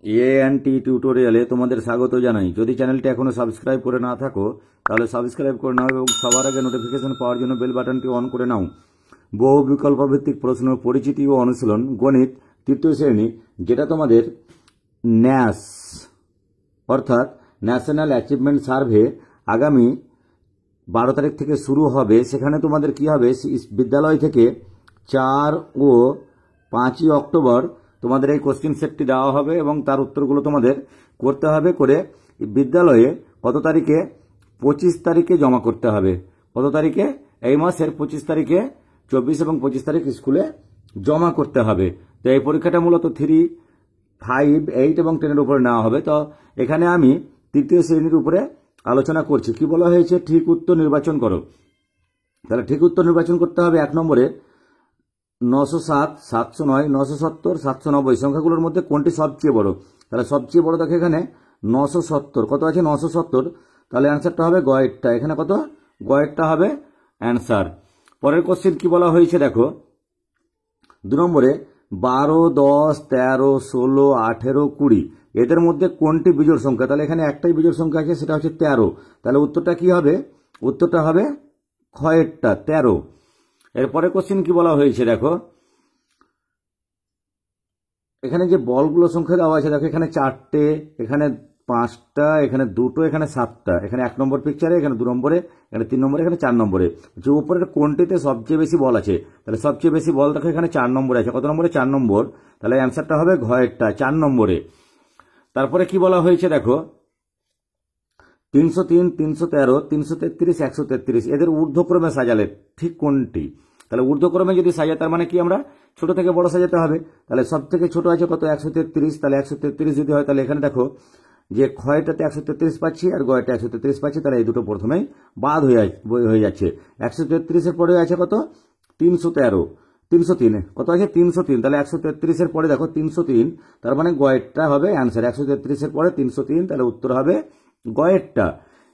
এএনটি টিউটোরিয়ালে তোমাদের স্বাগত জানাই। যদি চ্যানেলটি এখনো সাবস্ক্রাইব করে না থাকো তাহলে সাবস্ক্রাইব করে নাও এবং সবার আগে নোটিফিকেশন পাওয়ার জন্য বেল বাটনটি অন করে নাও। বহু বিকল্প ভিত্তিক প্রশ্ন, পরিচিতি ও অনুশীলন, গণিত তৃতীয় শ্রেণী, যেটা তোমাদের ন্যাস অর্থাৎ ন্যাশনাল অ্যাচিভমেন্ট সার্ভে আগামী 12 তারিখ থেকে শুরু হবে। সেখানে তোমাদের কি হবে, বিদ্যালয় থেকে 4 ও 5ই অক্টোবর তোমাদের এই কোশ্চেন সেটটি দেওয়া হবে এবং তার উত্তরগুলো তোমাদের করতে হবে। করে বিদ্যালয়ে কত তারিখে, 25 তারিখে জমা করতে হবে। কত তারিখে? এই মাসের 25 তারিখে 24 এবং 25 তারিখ স্কুলে জমা করতে হবে। তো এই পরীক্ষাটা মূলত 3, 5, 8 এবং 10 উপরে নেওয়া হবে। তো এখানে আমি তৃতীয় শ্রেণীর উপরে আলোচনা করছি। কি বলা হয়েছে? ঠিক উত্তর নির্বাচন করো। তাহলে ঠিক উত্তর নির্বাচন করতে হবে। 1 নম্বরে 907, 709, 970, 790 সংখ্যাগুলোর মধ্যে কোনটি সবচেয়ে বড়? তাহলে সবচেয়ে বড় দেখো এখানে 970। কত আছে? 970। তাহলে অ্যান্সারটা হবে গয়েরটা। এখানে কত? গয়েরটা হবে অ্যান্সার। পরের কোশ্চেন কি বলা হয়েছে দেখো, 2 নম্বরে 12, 10, 13, 16, 18, 20 এদের মধ্যে কোনটি বিজোড় সংখ্যা? তাহলে এখানে একটাই বিজোড় সংখ্যা আছে, সেটা হচ্ছে 13। তাহলে উত্তরটা কি হবে? উত্তরটা হবে ক্ষয়েরটা, 13। এরপরে কোশ্চেন কি বলা হয়েছে দেখো, এখানে যে বলগুলো সংখ্যা দেওয়া আছে দেখো, এখানে 4টে, এখানে 5টা, এখানে 2টো, এখানে 7টা। এখানে 1 নম্বর পিকচারে, এখানে 2 নম্বরে, এখানে 3 নম্বরে, এখানে 4 নম্বরে। যে উপরের কোনটিতে সবচেয়ে বেশি বল আছে? তাহলে সবচেয়ে বেশি বল দেখো এখানে 4 নম্বরে আছে। কত নম্বরে? 4 নম্বর। তাহলে অ্যান্সারটা হবে ঘয়েরটা, 4 নম্বরে। তারপরে কি বলা হয়েছে দেখো, 303, 313, 333, 133 এদের ঊর্ধ্বক্রমে সাজালে ঠিক কোনটি? তাহলে ঊর্ধ্বক্রমে যদি সাজায় তার মানে কি আমরা ছোট থেকে বড় সাজাতে হবে। তাহলে সব থেকে ছোট আছে কত? 133। তাহলে 133 যদি হয় তাহলে এখানে দেখো যে ক্ষয়টাতে 133 পাচ্ছি আর গয়টা 133 পাচ্ছি। তাহলে এই দুটো প্রথমেই বাদ হয়ে যাচ্ছে। 133 এর পরে আছে কত? 313, 303। কত আছে? 303। তাহলে 133 এর পরে দেখো 303, তার মানে গয়েরটা হবে অ্যান্সার। 133 এর পরে 303, তাহলে উত্তর হবে গয়েরটা।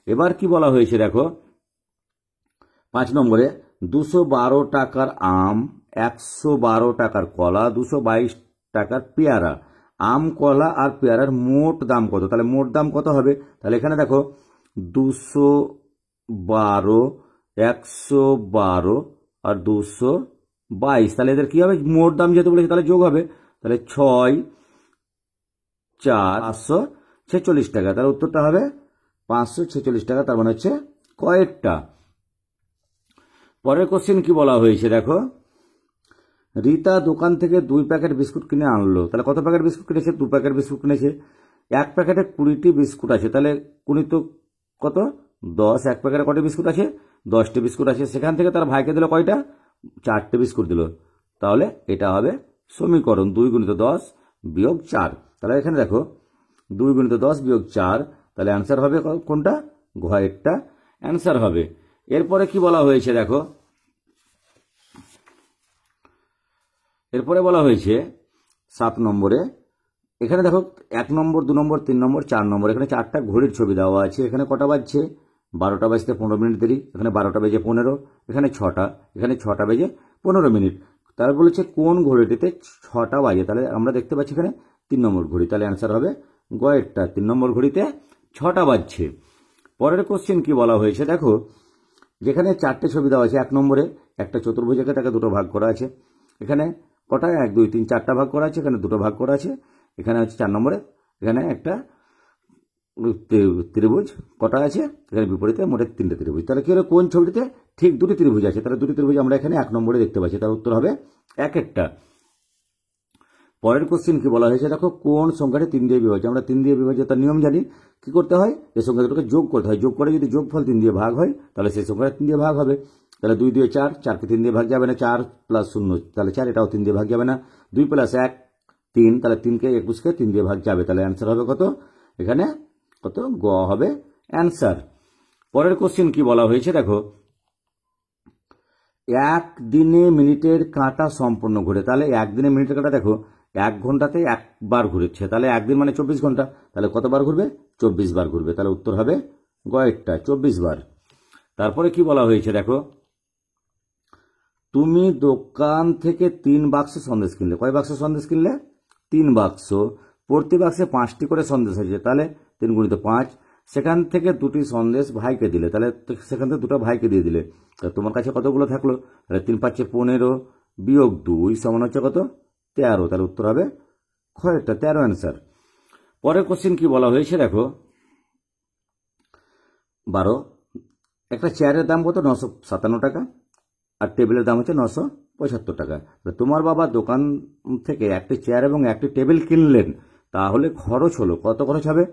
এবার কি বলা হয়েছে দেখো, 5 নম্বরে 212 টাকার আম, 112 টাকার কলা, 222 টাকার পেয়ারা। আম, কলা আর পেয়ারার মোট দাম কত? তাহলে মোট দাম কত হবে? তাহলে এখানে দেখো 212, 112 আর 222। তাহলে এদের কি হবে? মোট দাম যেহেতু বলেছে তাহলে যোগ হবে। তাহলে 6, 4, 546 টাকা। তার উত্তরটা হবে 546 টাকা। তার মানে হচ্ছে কয়েকটা। পরের কোশ্চেন কি বলা হয়েছে দেখো, রীতা দোকান থেকে 2 প্যাকেট বিস্কুট কিনে আনলো। তাহলে কত প্যাকেট বিস্কুট কিনেছে? 2 প্যাকেট বিস্কুট কিনেছে। 1 প্যাকেটে 20টি বিস্কুট আছে। তাহলে গুণিত কত? 10। 1 প্যাকেটে কটি বিস্কুট আছে? 10টি বিস্কুট আছে। সেখান থেকে তার ভাইকে দিল কয়টা? 4টে বিস্কুট দিল। তাহলে এটা হবে সমীকরণ 2 × 10 - 4। তাহলে এখানে দেখো 2 × 10 - 4। তাহলে অ্যান্সার হবে কোনটা? ঘয়েরটা অ্যান্সার হবে। এরপরে কি বলা হয়েছে দেখো, এরপরে বলা হয়েছে 7 নম্বরে, এখানে দেখো 1 নম্বর, 2 নম্বর, 3 নম্বর, 4 নম্বর। এখানে 4টা ঘড়ির ছবি দেওয়া আছে। এখানে কটা বাজছে? 12টা বাজতে 15 মিনিট দেরি। এখানে 12টা বেজে 15, এখানে 6টা, এখানে 6টা বেজে 15 মিনিট। তার বলেছে কোন ঘড়িটিতে 6টা বাজে? তাহলে আমরা দেখতে পাচ্ছি এখানে 3 নম্বর ঘড়ি। তাহলে অ্যান্সার হবে গয়েরটা, 3 নম্বর ঘড়িতে 6টা বাজছে। পরের কোশ্চেন কি বলা হয়েছে দেখো, যেখানে 4টে ছবি দেওয়া আছে। 1 নম্বরে একটা চতুর্ভুজ এঁকে তাকে দুটো ভাগ করা আছে। এখানে কটা? 1, 2, 3, 4টা ভাগ করা আছে। এখানে দুটো ভাগ করা আছে। এখানে হচ্ছে 4 নম্বরে, এখানে একটা ত্রিভুজ কটা আছে? এখানে বিপরীতে মোটে 3টে ত্রিভুজ। তাহলে কি হলো? কোন ছবিটিতে ঠিক 2টি ত্রিভুজ আছে? তাহলে 2টি ত্রিভুজ আমরা এখানে 1 নম্বরে দেখতে পাচ্ছি। তার উত্তর হবে 1-1টা। পরের কোশ্চেন কি বলা হয়েছে দেখো, কোন সংখ্যাটি 3 দিয়ে বিভাজ্য? আমরা 3 দিয়ে বিভাজ্য তার নিয়ম জানি। কি করতে হয়? এই সংখ্যা দুটোকে যোগ করতে হয়। যোগ করে যদি যোগফল 3 দিয়ে ভাগ হয় তাহলে সেই সংখ্যাটা 3 দিয়ে ভাগ হবে। তাহলে 2 দিয়ে 4, 4কে 3 দিয়ে ভাগ যাবে না। 4 + 0 তাহলে 4, এটাও 3 দিয়ে ভাগ যাবে না। 2 + 1 3, তাহলে 3কে 21কে 3 দিয়ে ভাগ যাবে। তাহলে অ্যান্সার হবে কত? এখানে কত? গ হবে অ্যান্সার। পরের কোশ্চেন কি বলা হয়েছে দেখো, 1 দিনে মিনিটের কাঁটা সম্পূর্ণ ঘুরে। তাহলে 1 দিনে মিনিটের কাঁটা দেখো 1 ঘন্টাতে 1 বার ঘুরেছে। তাহলে 1 দিন মানে 24 ঘন্টা। তাহলে কতবার ঘুরবে? 24 বার ঘুরবে। তাহলে উত্তর হবে গয়েরটা, 24 বার। তারপরে কি বলা হয়েছে দেখো, তুমি দোকান থেকে 3 বাক্স সন্দেশ কিনলে। কয় বাক্স সন্দেশ কিনলে? 3 বাক্স। প্রতি বাক্সে 5টি করে সন্দেশ আছে, তাহলে 3 গুণিত 5। সেখান থেকে 2টি সন্দেশ ভাইকে দিলে, তাহলে সেখান থেকে 2টা ভাইকে দিয়ে দিলে, তা তোমার কাছে কতগুলো থাকলো? তাহলে 3 5 15 বিয়োগ 2 সমান হচ্ছে কত? 13। তাহলে উত্তর হবে খয়েরটা, 13 অ্যান্সার। পরের কোশ্চেন কি বলা হয়েছে দেখো, 12। একটা চেয়ারের দাম কত? 957 টাকা, আর টেবিলের দাম হচ্ছে 975 টাকা। তোমার বাবা দোকান থেকে একটি চেয়ার এবং একটি টেবিল কিনলেন, তাহলে খরচ হলো, কত খরচ হবে?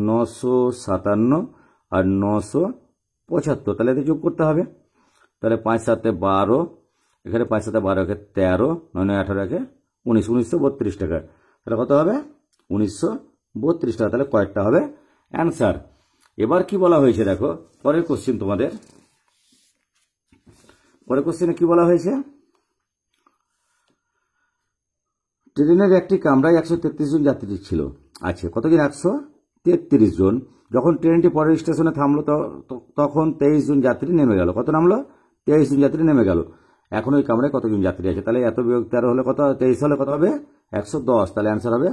957 আর 975, তাহলে এতে যোগ করতে হবে। তাহলে 5 7 12, এখানে 5 7 12 একে 13, 9 9 18 একে 19, 1932 টাকা। তাহলে কত হবে? 1932 টাকা। তাহলে কয়েকটা হবে অ্যান্সার। এবার কি বলা হয়েছে দেখো, পরের কোশ্চেন তোমাদের, পরের কোশ্চেনে কি বলা হয়েছে, ট্রেনের একটি কামরায় 133 জন যাত্রী ছিল। আছে কতজন? 133 জন। যখন ট্রেনটি পরের স্টেশনে থামলো তখন 23 জন যাত্রী নেমে গেল। কত নামলো? 23 জন যাত্রী নেমে গেল। এখন ওই কামরায় কতজন যাত্রী আছে? তাহলে এত বিয়োগ 13 হলে কত? 23 হলে কত হবে? 110। তাহলে অ্যান্সার হবে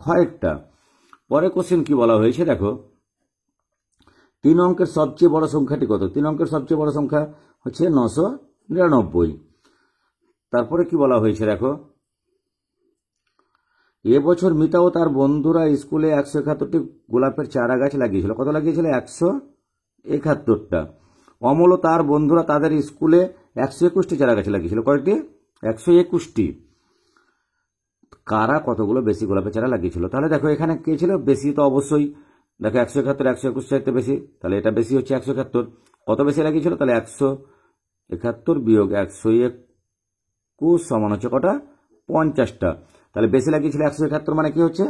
খয়েরটা। পরের কোশ্চেন কি বলা হয়েছে দেখো, 3 অঙ্কের সবচেয়ে বড় সংখ্যাটি কত? 3 অঙ্কের সবচেয়ে বড় সংখ্যা হচ্ছে 999। তারপরে কি বলা হয়েছে দেখো, এবছর মিতা ও তার বন্ধুরা স্কুলে 171টি গোলাপের চারা গাছ লাগিয়েছিল। কত লাগিয়েছিল? 171টা। অমল ও তার বন্ধুরা তাদের স্কুলে 121টি চারা গাছ লাগিয়েছিল। কয়টি? 121টি। কারা কতগুলো বেশি গোলাপের চারা লাগিয়েছিল? তাহলে দেখো এখানে কে ছিল বেশি? তো অবশ্যই দেখো 171, 121 চাইতে বেশি, তাহলে এটা বেশি হচ্ছে 171। কত বেশি লাগিয়েছিল? তাহলে 171 বিয়োগ 121 সমান হচ্ছে কটা? 50টা। তাহলে বেশি লাগিয়েছিল 171, মানে কি হচ্ছে?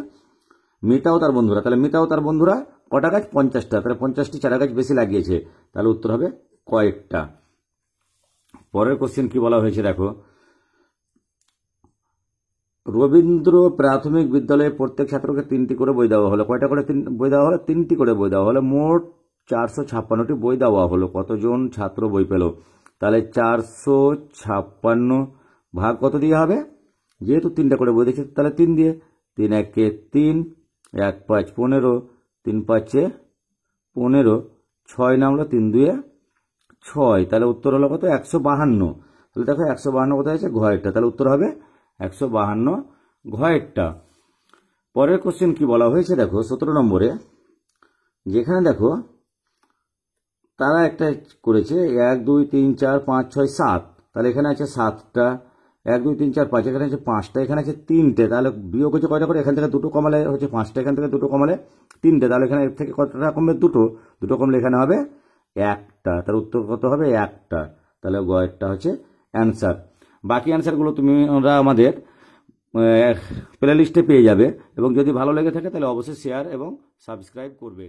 মিতা ও তার বন্ধুরা, তাহলে মিতা ও তার বন্ধুরা কটা গাছ? 50টা। তাহলে 50টি চারা গাছ বেশি লাগিয়েছে, তাহলে উত্তর হবে কয়েকটা। পরের কোশ্চেন কি বলা হয়েছে দেখো, রবীন্দ্র প্রাথমিক বিদ্যালয়ে প্রত্যেক ছাত্রকে 3টি করে বই দেওয়া হলো। কয়টা করে বই দেওয়া হলো? 3টি করে বই দেওয়া হলো। মোট 456টি বই দেওয়া হলো। কতজন ছাত্র বই পেল? তাহলে 456 ভাগ কত দিয়ে হবে? যেহেতু 3টা করে বই দিয়েছে, তাহলে 3 দিয়ে, 3 1 3, 1 5 15, 3 5 15, 6 নামলো, 3 2 6। তাহলে উত্তর হলো কত? 152। তাহলে দেখো 152 কোথায় আছে? ঘয়েরটা। তাহলে উত্তর হবে 152 ঘয়েরটা। পরের কোশ্চেন কি বলা হয়েছে দেখো, 17 নম্বরে, যেখানে দেখো তারা একটা করেছে 1 2 3 4 5 6 7, তাহলে এখানে আছে 7টা, 1 2 3 4 5, এখানে আছে 5টা, এখানে আছে 3টে। তাহলে বিয়োগ হচ্ছে কয়টা করে? এখান থেকে 2টো কমালে হচ্ছে 5টা, এখান থেকে 2টো কমালে 3টে, তাহলে এখানে এর থেকে কতটা কমবে? 2টো কমলে এখানে হবে 1টা। তার উত্তর কত হবে? 1টা। তাহলে গয়েরটা হচ্ছে অ্যান্সার। বাকি অ্যান্সারগুলো তোমরা আমাদের প্লে লিস্টে পেয়ে যাবে, এবং যদি ভালো লেগে থাকে তাহলে অবশ্যই শেয়ার এবং সাবস্ক্রাইব করবে।